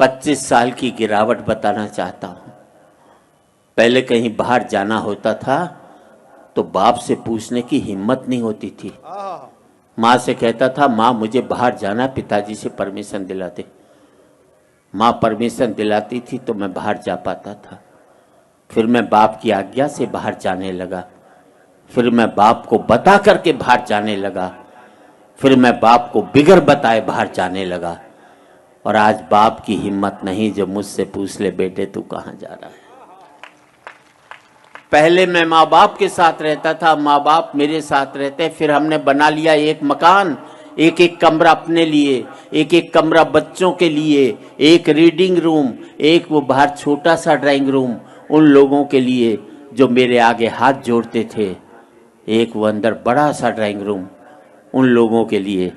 25 साल की गिरावट बताना चाहता हूँ। पहले कहीं बाहर जाना होता था तो बाप से पूछने की हिम्मत नहीं होती थी। माँ से कहता था माँ मुझे बाहर जाना, पिताजी से परमिशन दिलाते। माँ परमिशन दिलाती थी तो मैं बाहर जा पाता था। फिर मैं बाप की आज्ञा से बाहर जाने लगा। फिर मैं बाप को बता करके बाहर जाने लगा। फिर मैं बाप को बिगर बताए बाहर जाने लगा। और आज बाप की हिम्मत नहीं जो मुझसे पूछ ले बेटे तू कहाँ जा रहा है। पहले मैं माँ बाप के साथ रहता था, माँ बाप मेरे साथ रहते। फिर हमने बना लिया एक मकान, एक एक कमरा अपने लिए, एक एक कमरा बच्चों के लिए, एक रीडिंग रूम, एक वो बाहर छोटा सा ड्राइंग रूम उन लोगों के लिए जो मेरे आगे हाथ जोड़ते थे, एक वो अंदर बड़ा सा ड्राइंग रूम उन लोगों के लिए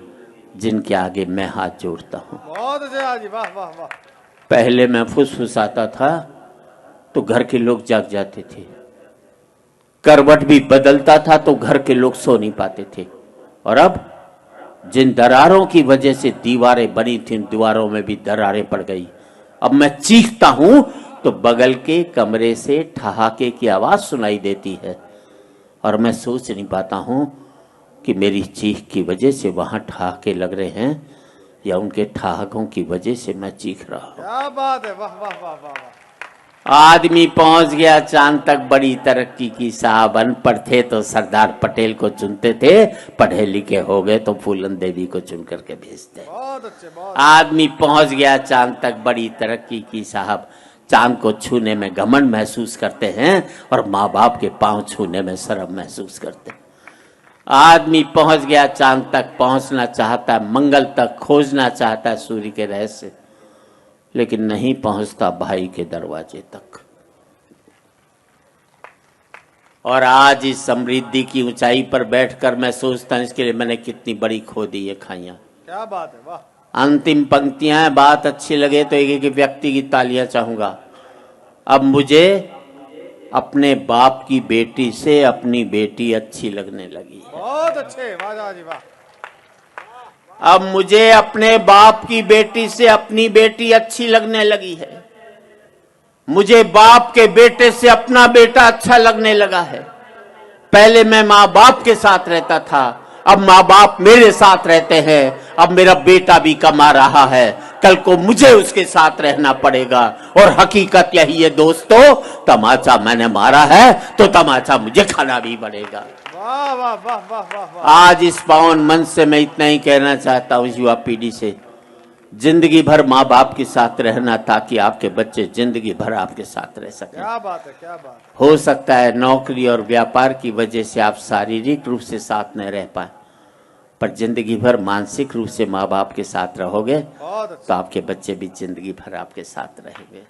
जिनके आगे मैं हाथ जोड़ता हूँ। बहुत अच्छा जी, वाह वाह वाह। पहले मैं फुसफुसाता था तो घर के लोग जाग जाते थे, करवट भी बदलता था तो घर के लोग सो नहीं पाते थे। और अब जिन दरारों की वजह से दीवारें बनी थी, दीवारों में भी दरारें पड़ गई। अब मैं चीखता हूं तो बगल के कमरे से ठहाके की आवाज सुनाई देती है और मैं सोच नहीं पाता हूं कि मेरी चीख की वजह से वहां ठहाके लग रहे हैं या उनके ठहाकों की वजह से मैं चीख रहा हूं। क्या बात है, वाह वाह वाह वाह वाह। आदमी पहुंच गया चांद तक, बड़ी तरक्की की साहब। अनपढ़ थे तो सरदार पटेल को चुनते थे, पढ़े लिखे हो गए तो फूलन देवी को चुन करके भेजते। बहुत अच्छे, बहुत। आदमी पहुंच गया चांद तक, बड़ी तरक्की की साहब। चांद को छूने में घमंड महसूस करते हैं और माँ बाप के पांव छूने में शर्म महसूस करते हैं। आदमी पहुंच गया चांद तक, पहुंचना चाहता है, मंगल तक खोजना चाहता है सूर्य के रहस्य, लेकिन नहीं पहुंचता भाई के दरवाजे तक। और आज इस समृद्धि की ऊंचाई पर बैठकर मैं सोचता हूं इसके लिए मैंने कितनी बड़ी खो दी ये खाइयां। क्या बात है, वाह। अंतिम पंक्तियां हैं, बात अच्छी लगे तो एक एक व्यक्ति की तालियां चाहूंगा। अब मुझे अपने बाप की बेटी से अपनी बेटी अच्छी लगने लगी है। बहुत अच्छे, वाह जी वाह। अब मुझे अपने बाप की बेटी से अपनी बेटी अच्छी लगने लगी है। मुझे बाप के बेटे से अपना बेटा अच्छा लगने लगा है। पहले मैं माँ बाप के साथ रहता था, अब माँ बाप मेरे साथ रहते हैं। अब मेरा बेटा भी कमा रहा है, कल को मुझे उसके साथ रहना पड़ेगा। और हकीकत यही है दोस्तों, तमाचा मैंने मारा है तो तमाचा मुझे खाना भी पड़ेगा। वाह वाह वाह वाह वाह वाह। आज इस पावन मन से मैं इतना ही कहना चाहता हूँ युवा पीढ़ी से, जिंदगी भर माँ बाप के साथ रहना ताकि आपके बच्चे जिंदगी भर आपके साथ रह सकें। क्या बात है, क्या बात है। हो सकता है नौकरी और व्यापार की वजह से आप शारीरिक रूप से साथ न रह पाए, पर जिंदगी भर मानसिक रूप से माँ बाप के साथ रहोगे बहुत अच्छा। तो आपके बच्चे भी जिंदगी भर आपके साथ रहेंगे।